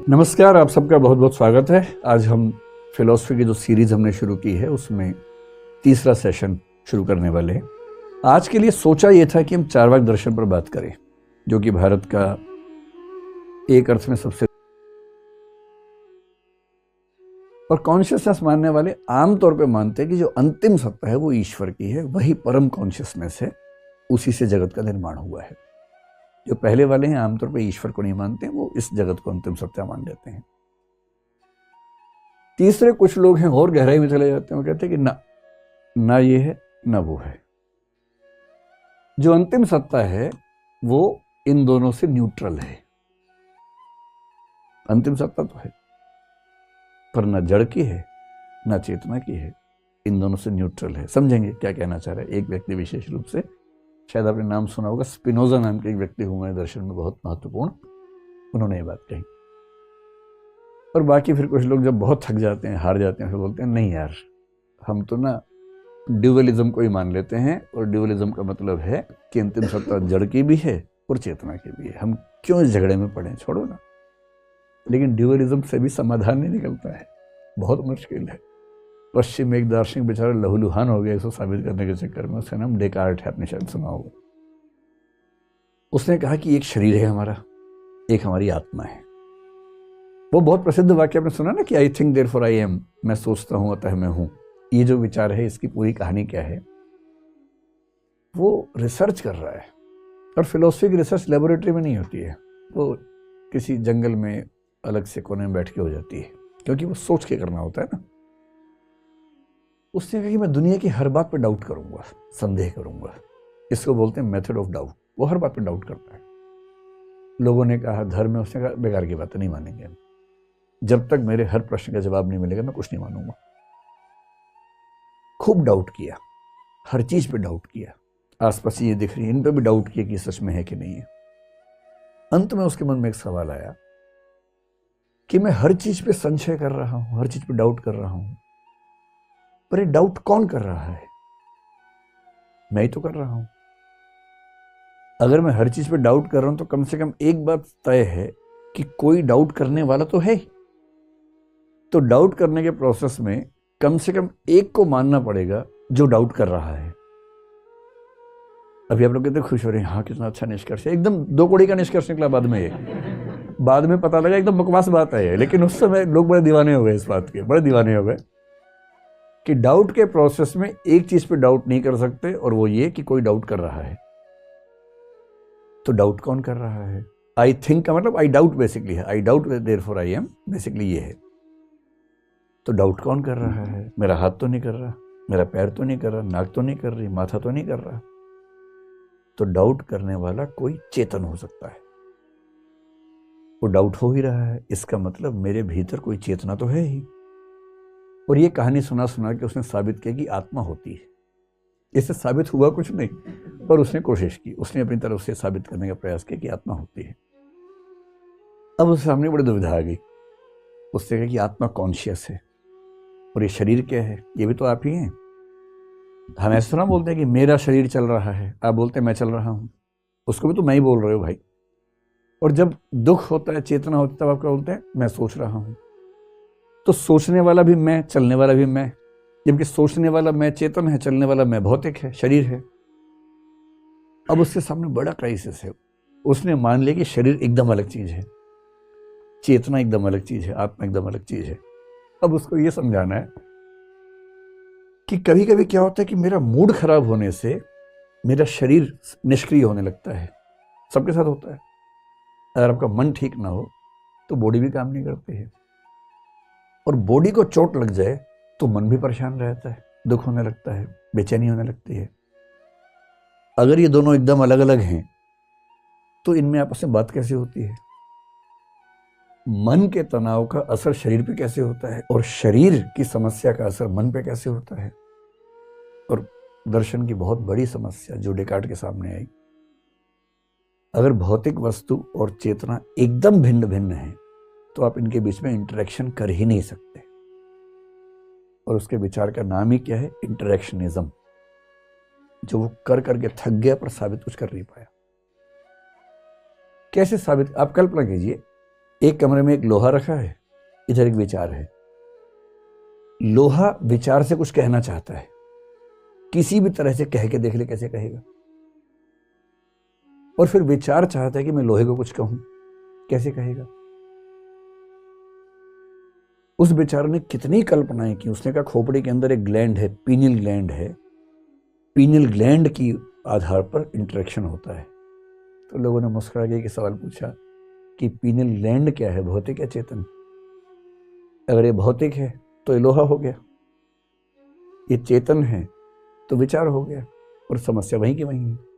नमस्कार, आप सबका बहुत बहुत स्वागत है। आज हम फिलॉसफी की जो सीरीज हमने शुरू की है उसमें तीसरा सेशन शुरू करने वाले हैं। आज के लिए सोचा ये था कि हम चार्वाक दर्शन पर बात करें, जो कि भारत का एक अर्थ में सबसे और कॉन्शियसनेस मानने वाले आमतौर पे मानते हैं कि जो अंतिम सत्ता है वो ईश्वर की है, वही परम कॉन्शियसनेस है, उसी से जगत का निर्माण हुआ है। जो पहले वाले हैं आमतौर पे ईश्वर को नहीं मानते, वो इस जगत को अंतिम सत्ता मान लेते हैं। तीसरे कुछ लोग हैं और गहराई में चले जाते हैं, वो कहते हैं कि ना ये है ना वो है। जो अंतिम सत्ता है वो इन दोनों से न्यूट्रल है। अंतिम सत्ता तो है पर ना जड़ की है ना चेतना की है, इन दोनों से न्यूट्रल है। समझेंगे क्या कहना चाह रहा है। एक व्यक्ति विशेष रूप से, शायद आपने नाम सुना होगा, स्पिनोजा नाम के एक व्यक्ति हुए हैं दर्शन में बहुत महत्वपूर्ण, उन्होंने ये बात कही। और बाकी फिर कुछ लोग जब बहुत थक जाते हैं, हार जाते हैं, फिर बोलते हैं नहीं यार, हम तो ना ड्यूअलिज्म को ही मान लेते हैं, और ड्यूअलिज्म का मतलब है कि अंतिम सत्ता जड़ की भी है और चेतना की भी है, हम क्यों इस झगड़े में पड़े, छोड़ो ना। लेकिन ड्यूअलिज्म से भी समाधान नहीं निकलता है, बहुत मुश्किल है। पश्चिम में एक दार्शनिक बेचारा लहूलुहान हो गया इसको साबित करने के चक्कर में, उसका नाम डेकार्ट है, आपने शायद सुना होगा। उसने कहा कि एक शरीर है हमारा, एक हमारी आत्मा है। वो बहुत प्रसिद्ध वाक्य आपने सुना ना कि I think therefore I am, मैं सोचता हूं अतः मैं हूं। ये जो विचार है, इसकी पूरी कहानी क्या है, वो रिसर्च कर रहा है। और फिलोसफी की रिसर्च लेबोरेटरी में नहीं होती है, वो किसी जंगल में अलग से कोने में बैठ के हो जाती है, क्योंकि वो सोच के करना होता है ना। उसने कहा कि मैं दुनिया की हर बात पे डाउट करूंगा, संदेह करूंगा। इसको बोलते हैं मेथड ऑफ डाउट। वो हर बात पे डाउट करता है। लोगों ने कहा धर्म में, उसने कहा बेकार की बातें नहीं मानेंगे, जब तक मेरे हर प्रश्न का जवाब नहीं मिलेगा मैं कुछ नहीं मानूंगा। खूब डाउट किया, हर चीज पे डाउट किया, आसपास ये दिख रही है इन पे भी डाउट किया कि सच में है कि नहीं है। अंत में उसके मन में एक सवाल आया कि मैं हर चीज पे संशय कर रहा हूं, हर चीज पे डाउट कर रहा हूं, पर ये डाउट कौन कर रहा है? मैं ही तो कर रहा हूं। अगर मैं हर चीज पे डाउट कर रहा हूं तो कम से कम एक बात तय है कि कोई डाउट करने वाला तो है। तो डाउट करने के प्रोसेस में कम से कम एक को मानना पड़ेगा जो डाउट कर रहा है। अभी आप लोग कितने खुश हो रहे हैं, हाँ कितना अच्छा निष्कर्ष है, एकदम दो कौड़ी का निष्कर्ष निकला। बाद में पता लगा एकदम बकवास बात है, लेकिन उस समय लोग बड़े दीवाने हो गए इस बात के, बड़े दीवाने हो गए कि डाउट के प्रोसेस में एक चीज पे डाउट नहीं कर सकते, और वो ये कि कोई डाउट कर रहा है। तो डाउट कौन कर रहा है? आई थिंक का मतलब आई डाउट बेसिकली है, I doubt therefore I am, basically ये है। तो डाउट कौन कर रहा है? मेरा हाथ तो नहीं कर रहा, मेरा पैर तो नहीं कर रहा, नाक तो नहीं कर रही, माथा तो नहीं कर रहा। तो डाउट करने वाला कोई चेतन हो सकता है। वो डाउट हो ही रहा है, इसका मतलब मेरे भीतर कोई चेतना तो है ही। और ये कहानी सुना सुना के उसने साबित किया कि आत्मा होती है। इससे साबित हुआ कुछ नहीं, पर उसने कोशिश की, उसने अपनी तरफ से साबित करने का प्रयास किया कि आत्मा होती है। अब उसके सामने बड़ी दुविधा आ गई। उससे कहा कि आत्मा कॉन्शियस है, और ये शरीर क्या है? ये भी तो आप ही हैं। हम ऐसा ना बोलते हैं कि मेरा शरीर चल रहा है, आप बोलते हैं मैं चल रहा हूं, उसको भी तो मैं ही बोल रहे हो भाई। और जब दुख होता है, चेतना होती है, तब आपका बोलते हैं मैं सोच रहा हूं। तो सोचने वाला भी मैं, चलने वाला भी मैं, जबकि सोचने वाला मैं चेतन है, चलने वाला मैं भौतिक है, शरीर है। अब उसके सामने बड़ा क्राइसिस है। उसने मान लिया कि शरीर एकदम अलग चीज है, चेतना एकदम अलग चीज है, आत्मा एकदम अलग चीज है। अब उसको यह समझाना है कि कभी कभी क्या होता है कि मेरा मूड खराब होने से मेरा शरीर निष्क्रिय होने लगता है। सबके साथ होता है। अगर आपका मन ठीक ना हो तो बॉडी भी काम नहीं करती है, और बॉडी को चोट लग जाए तो मन भी परेशान रहता है, दुख होने लगता है, बेचैनी होने लगती है। अगर ये दोनों एकदम अलग अलग हैं तो इनमें आपस में बात कैसे होती है? मन के तनाव का असर शरीर पे कैसे होता है, और शरीर की समस्या का असर मन पे कैसे होता है? और दर्शन की बहुत बड़ी समस्या जो डेकार्ट के सामने आई, अगर भौतिक वस्तु और चेतना एकदम भिन्न भिन्न है तो आप इनके बीच में इंटरेक्शन कर ही नहीं सकते। और उसके विचार का नाम ही क्या है? इंटरेक्शनिज्म। जो वो कर करके थक गया पर साबित कुछ कर नहीं पाया। कैसे साबित? आप कल्पना कीजिए एक कमरे में एक लोहा रखा है, इधर एक विचार है। लोहा विचार से कुछ कहना चाहता है, किसी भी तरह से कह के देख ले कैसे कहेगा। और फिर विचार चाहता है कि मैं लोहे को कुछ कहूं, कैसे कहेगा। उस विचार ने कितनी कल्पनाएं की। उसने कहा खोपड़ी के अंदर एक ग्लैंड है, पीनियल ग्लैंड है, पीनियल ग्लैंड की आधार पर इंटरेक्शन होता है। तो लोगों ने मुस्कुरा के सवाल पूछा कि पीनियल ग्लैंड क्या है, भौतिक या चेतन? अगर ये भौतिक है तो ये लोहा हो गया, ये चेतन है तो विचार हो गया, और समस्या वहीं की वहीं है।